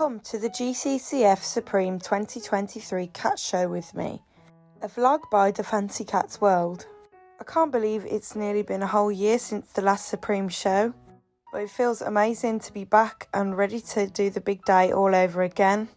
Come to the GCCF Supreme 2023 Cat Show with me, a vlog by TheFancyCatsWorld. I can't believe it's nearly been a whole year since the last Supreme show, but it feels amazing to be back and ready to do the big day all over again.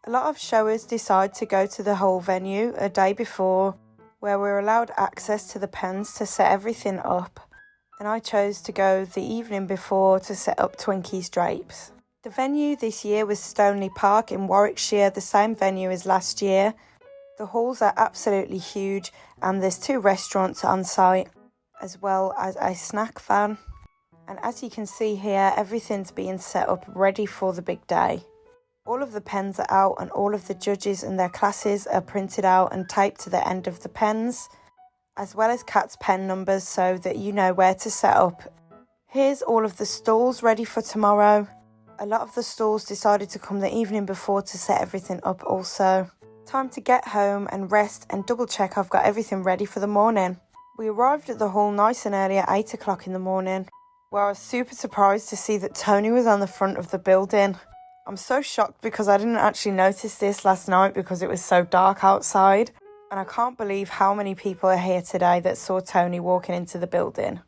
A lot of showers decide to go to the whole venue a day before, where we're allowed access to the pens to set everything up, and I chose to go the evening before to set up Twinkie's drapes. The venue this year was Stoneleigh Park in Warwickshire, the same venue as last year. The halls are absolutely huge and there's 2 restaurants on site, as well as a snack van. And as you can see here, everything's being set up ready for the big day. All of the pens are out and all of the judges and their classes are printed out and taped to the end of the pens, as well as cats' pen numbers so that you know where to set up. Here's all of the stalls ready for tomorrow. A lot of the stalls decided to come the evening before to set everything up also. Time to get home and rest and double check I've got everything ready for the morning. We arrived at the hall nice and early at 8 o'clock in the morning, where I was super surprised to see that Tony was on the front of the building. I'm so shocked because I didn't actually notice this last night because it was so dark outside, and I can't believe how many people are here today that saw Tony walking into the building.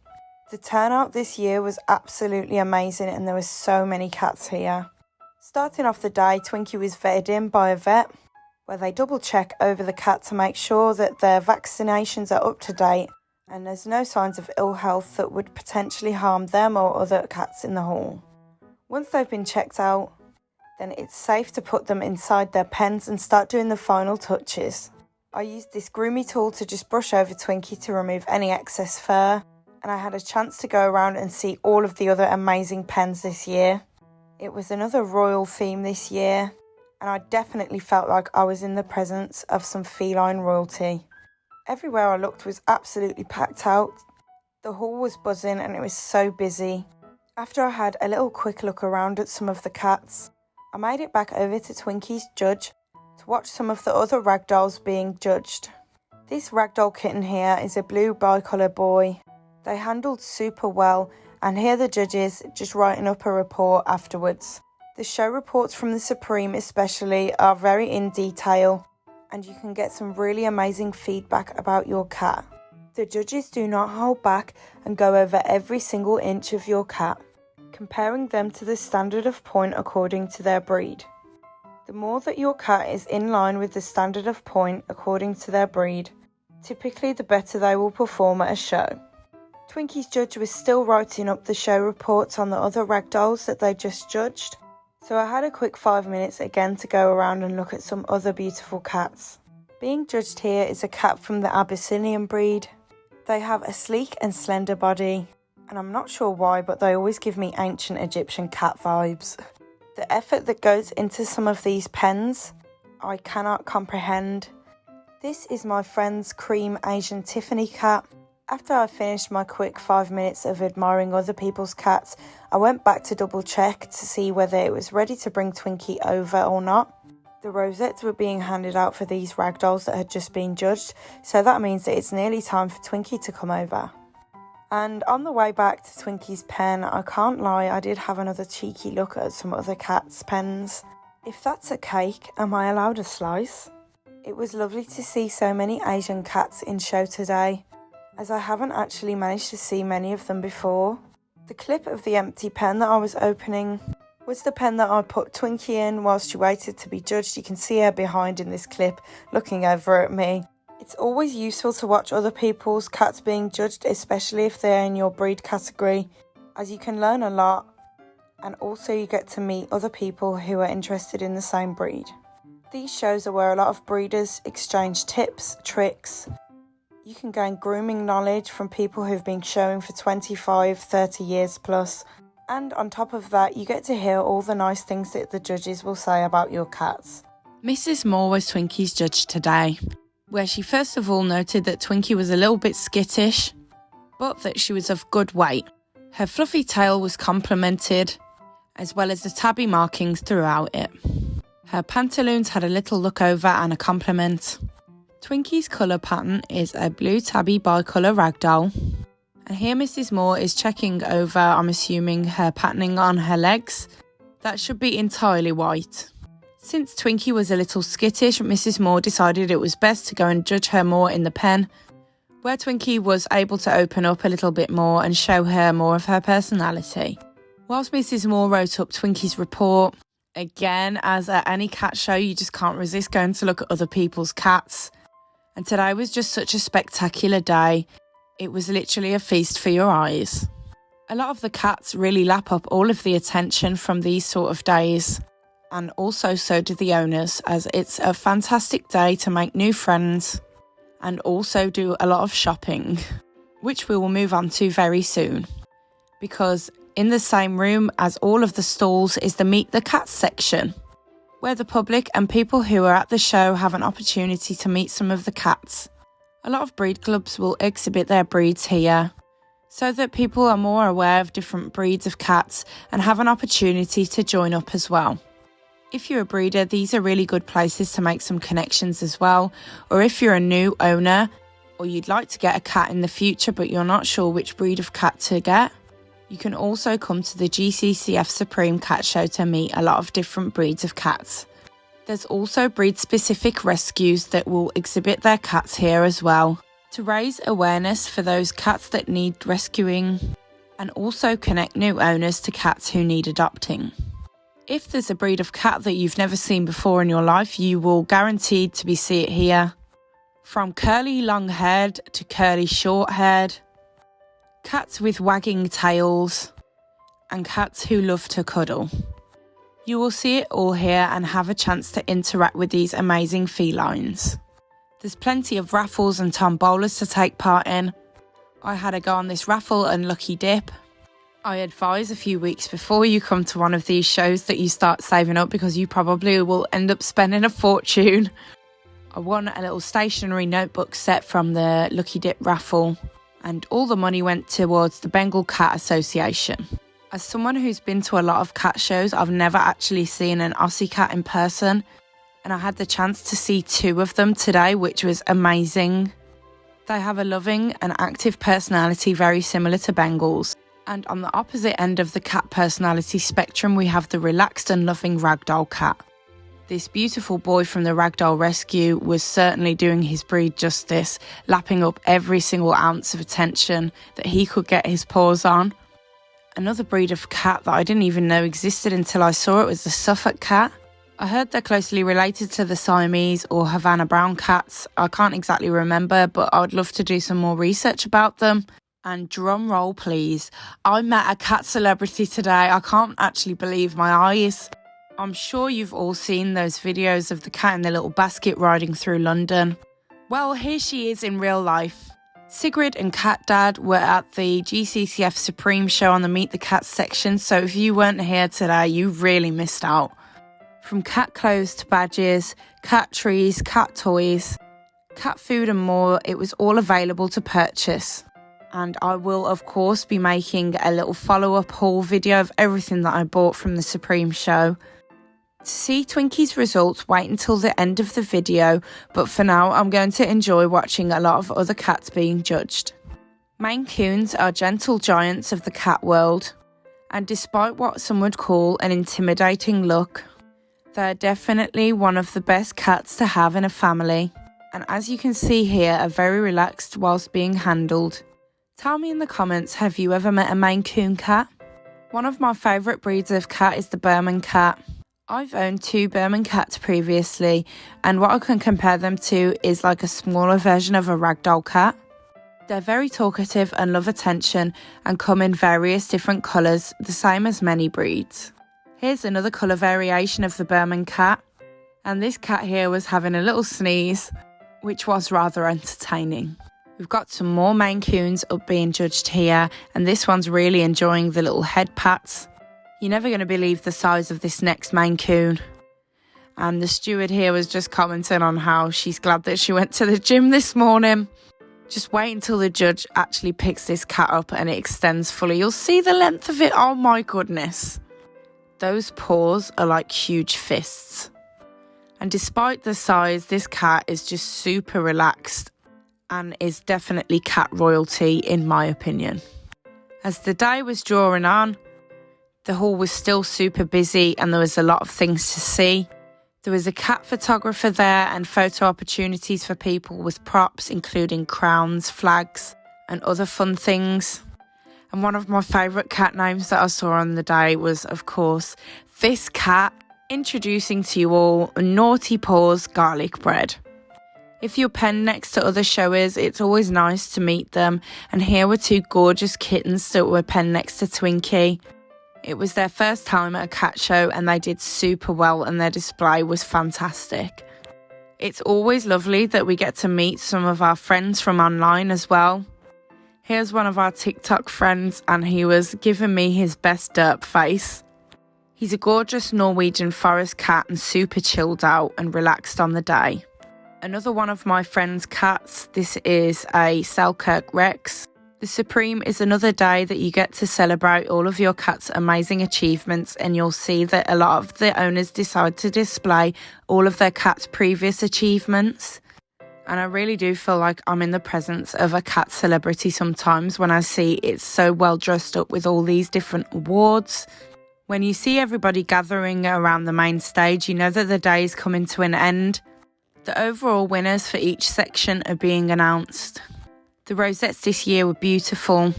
The turnout this year was absolutely amazing and there were so many cats here. Starting off the day, Twinkie was vetted in by a vet, where they double check over the cat to make sure that their vaccinations are up to date and there's no signs of ill health that would potentially harm them or other cats in the hall. Once they've been checked out, then it's safe to put them inside their pens and start doing the final touches. I used this groomy tool to just brush over Twinkie to remove any excess fur, and I had a chance to go around and see all of the other amazing pens this year. It was another royal theme this year, and I definitely felt like I was in the presence of some feline royalty. Everywhere I looked was absolutely packed out. The hall was buzzing and it was so busy. After I had a little quick look around at some of the cats, I made it back over to Twinkie's judge to watch some of the other ragdolls being judged. This ragdoll kitten here is a blue bicolour boy. They handled super well, and here the judges just writing up a report afterwards. The show reports from the Supreme especially are very in detail, and you can get some really amazing feedback about your cat. The judges do not hold back and go over every single inch of your cat, comparing them to the standard of point according to their breed. The more that your cat is in line with the standard of point according to their breed, typically the better they will perform at a show. Twinkie's judge was still writing up the show reports on the other ragdolls that they just judged, so I had a quick 5 minutes again to go around and look at some other beautiful cats. Being judged here is a cat from the Abyssinian breed. They have a sleek and slender body, and I'm not sure why, but they always give me ancient Egyptian cat vibes. The effort that goes into some of these pens, I cannot comprehend. This is my friend's cream Asian Tiffany cat. After I finished my quick 5 minutes of admiring other people's cats, I went back to double check to see whether it was ready to bring Twinkie over or not. The rosettes were being handed out for these ragdolls that had just been judged, so that means that it's nearly time for Twinkie to come over. And on the way back to Twinkie's pen, I can't lie, I did have another cheeky look at some other cats' pens. If that's a cake, am I allowed a slice? It was lovely to see so many Asian cats in show today, as I haven't actually managed to see many of them before. The clip of the empty pen that I was opening was the pen that I put Twinkie in whilst she waited to be judged. You can see her behind in this clip, looking over at me. It's always useful to watch other people's cats being judged, especially if they're in your breed category, as you can learn a lot, and also you get to meet other people who are interested in the same breed. These shows are where a lot of breeders exchange tips, tricks. You can gain grooming knowledge from people who've been showing for 25, 30 years plus. And on top of that, you get to hear all the nice things that the judges will say about your cats. Mrs. Moore was Twinkie's judge today, where she first of all noted that Twinkie was a little bit skittish, but that she was of good weight. Her fluffy tail was complimented, as well as the tabby markings throughout it. Her pantaloons had a little look over and a compliment. Twinkie's colour pattern is a blue tabby bicolour ragdoll. And here Mrs. Moore is checking over, I'm assuming, her patterning on her legs. that should be entirely white. Since Twinkie was a little skittish, Mrs. Moore decided it was best to go and judge her more in the pen, where Twinkie was able to open up a little bit more and show her more of her personality. Whilst Mrs. Moore wrote up Twinkie's report, again, as at any cat show, you just can't resist going to look at other people's cats. And today was just such a spectacular day. It was literally a feast for your eyes. A lot of the cats really lap up all of the attention from these sort of days. And also so do the owners, as it's a fantastic day to make new friends and also do a lot of shopping, which we will move on to very soon. Because in the same room as all of the stalls is the Meet the Cats section, where the public and people who are at the show have an opportunity to meet some of the cats. A lot of breed clubs will exhibit their breeds here, so that people are more aware of different breeds of cats and have an opportunity to join up as well. If you're a breeder, these are really good places to make some connections as well, or if you're a new owner or you'd like to get a cat in the future but you're not sure which breed of cat to get, you can also come to the GCCF Supreme Cat Show to meet a lot of different breeds of cats. There's also breed-specific rescues that will exhibit their cats here as well, to raise awareness for those cats that need rescuing and also connect new owners to cats who need adopting. If there's a breed of cat that you've never seen before in your life, you will guaranteed to see it here. From curly long-haired to curly short-haired, cats with wagging tails, and cats who love to cuddle. You will see it all here and have a chance to interact with these amazing felines. There's plenty of raffles and tombolas to take part in. I had a go on this raffle and lucky dip. I advise a few weeks before you come to one of these shows that you start saving up, because you probably will end up spending a fortune. I won a little stationery notebook set from the lucky dip raffle, and all the money went towards the Bengal Cat Association. As someone who's been to a lot of cat shows, I've never actually seen an Aussie cat in person, and I had the chance to see 2 of them today, which was amazing. They have a loving and active personality very similar to Bengals. And on the opposite end of the cat personality spectrum, we have the relaxed and loving ragdoll cat. This beautiful boy from the Ragdoll Rescue was certainly doing his breed justice, lapping up every single ounce of attention that he could get his paws on. Another breed of cat that I didn't even know existed until I saw it was the Suffolk cat. I heard they're closely related to the Siamese or Havana brown cats. I can't exactly remember, but I would love to do some more research about them. And drum roll please, I met a cat celebrity today. I can't actually believe my eyes. I'm sure you've all seen those videos of the cat in the little basket riding through London. Well, here she is in real life. Sigrid and Cat Dad were at the GCCF Supreme show on the Meet the Cats section, so if you weren't here today, you really missed out. From cat clothes to badges, cat trees, cat toys, cat food and more, it was all available to purchase. And I will, of course, be making a little follow-up haul video of everything that I bought from the Supreme show. To see Twinkie's results, wait until the end of the video, but for now I'm going to enjoy watching a lot of other cats being judged. Maine Coons are gentle giants of the cat world, and despite what some would call an intimidating look, they're definitely one of the best cats to have in a family, and as you can see here, are very relaxed whilst being handled. Tell me in the comments, have you ever met a Maine Coon cat? One of my favourite breeds of cat is the Burmese cat. I've owned 2 Burmese cats previously, and what I can compare them to is like a smaller version of a ragdoll cat. They're very talkative and love attention and come in various different colours, the same as many breeds. Here's another colour variation of the Burmese cat, and this cat here was having a little sneeze, which was rather entertaining. We've got some more Maine Coons up being judged here, and this one's really enjoying the little head pats. You're never going to believe the size of this next Maine Coon. And the steward here was just commenting on how she's glad that she went to the gym this morning. Just wait until the judge actually picks this cat up and it extends fully. You'll see the length of it. Oh my goodness. Those paws are like huge fists. And despite the size, this cat is just super relaxed and is definitely cat royalty in my opinion. As the day was drawing on, The hall was still super busy and there was a lot of things to see. There was a cat photographer there and photo opportunities for people with props, including crowns, flags, and other fun things. And one of my favourite cat names that I saw on the day was, of course, this cat, introducing to you all Naughty Paws Garlic Bread. If you're penned next to other showers, it's always nice to meet them, and here were two gorgeous kittens that were penned next to Twinkie. It was their first time at a cat show and they did super well and their display was fantastic. It's always lovely that we get to meet some of our friends from online as well. Here's one of our TikTok friends and he was giving me his best derp face. He's a gorgeous Norwegian forest cat and super chilled out and relaxed on the day. Another one of my friend's cats, this is a Selkirk Rex. The Supreme is another day that you get to celebrate all of your cat's amazing achievements, and you'll see that a lot of the owners decide to display all of their cat's previous achievements. And I really do feel like I'm in the presence of a cat celebrity sometimes when I see it's so well dressed up with all these different awards. When you see everybody gathering around the main stage, you know that the day is coming to an end. The overall winners for each section are being announced. The rosettes this year were beautiful,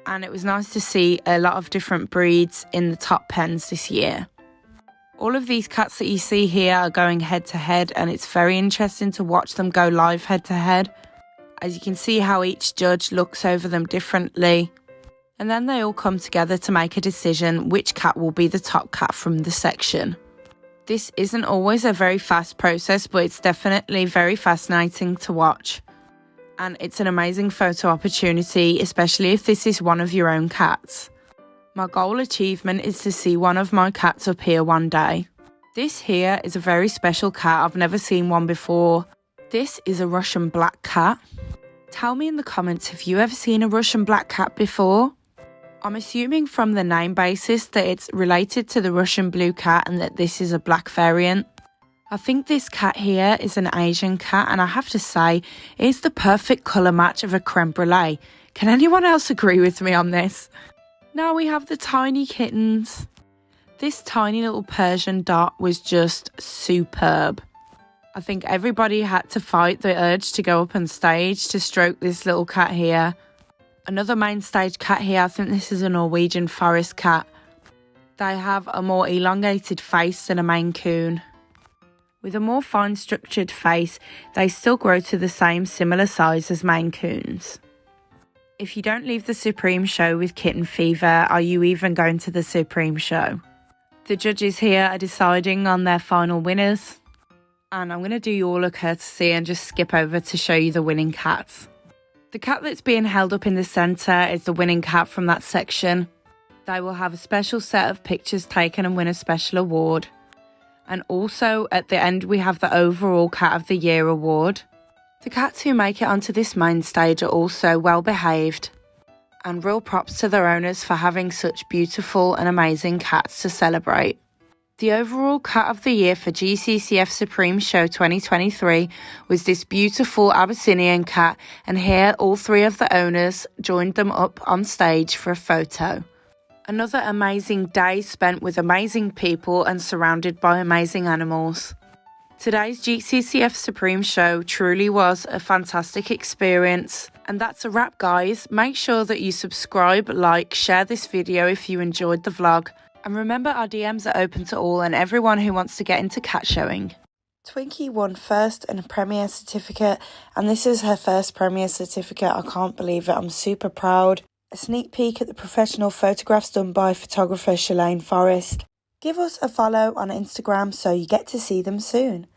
and it was nice to see a lot of different breeds in the top pens this year. All of these cats that you see here are going head to head, and it's very interesting to watch them go live head to head, as you can see how each judge looks over them differently, and then they all come together to make a decision which cat will be the top cat from the section. This isn't always a very fast process, but it's definitely very fascinating to watch. And it's an amazing photo opportunity, especially if this is one of your own cats. My goal achievement is to see one of my cats up here one day. This here is a very special cat. I've never seen one before. This is a Russian black cat. Tell me in the comments, have you ever seen a Russian black cat before? I'm assuming from the name basis that it's related to the Russian blue cat and that this is a black variant. I think this cat here is an Asian cat, and I have to say, it's the perfect colour match of a creme brûlée. Can anyone else agree with me on this? Now we have the tiny kittens. This tiny little Persian dot was just superb. I think everybody had to fight the urge to go up on stage to stroke this little cat here. Another main stage cat here, I think this is a Norwegian forest cat. They have a more elongated face than a Maine Coon. With a more fine structured face, they still grow to the same similar size as Maine Coons. If you don't leave the Supreme show with kitten fever, are you even going to the Supreme show? The judges here are deciding on their final winners. And I'm going to do you all a courtesy and just skip over to show you the winning cats. The cat that's being held up in the centre is the winning cat from that section. They will have a special set of pictures taken and win a special award. And also at the end we have the overall Cat of the Year award. The cats who make it onto this main stage are also well behaved, and real props to their owners for having such beautiful and amazing cats to celebrate. The overall Cat of the Year for GCCF Supreme Show 2023 was this beautiful Abyssinian cat, and here all three of the owners joined them up on stage for a photo. Another amazing day spent with amazing people and surrounded by amazing animals. Today's GCCF Supreme show truly was a fantastic experience. And that's a wrap, guys. Make sure that you subscribe, like, share this video if you enjoyed the vlog. And remember, our DMs are open to all and everyone who wants to get into cat showing. Twinkie won first and a Premier certificate, and this is her first Premier certificate. I can't believe it. I'm super proud. A sneak peek at the professional photographs done by photographer Shalane Forrest. Give us a follow on Instagram so you get to see them soon.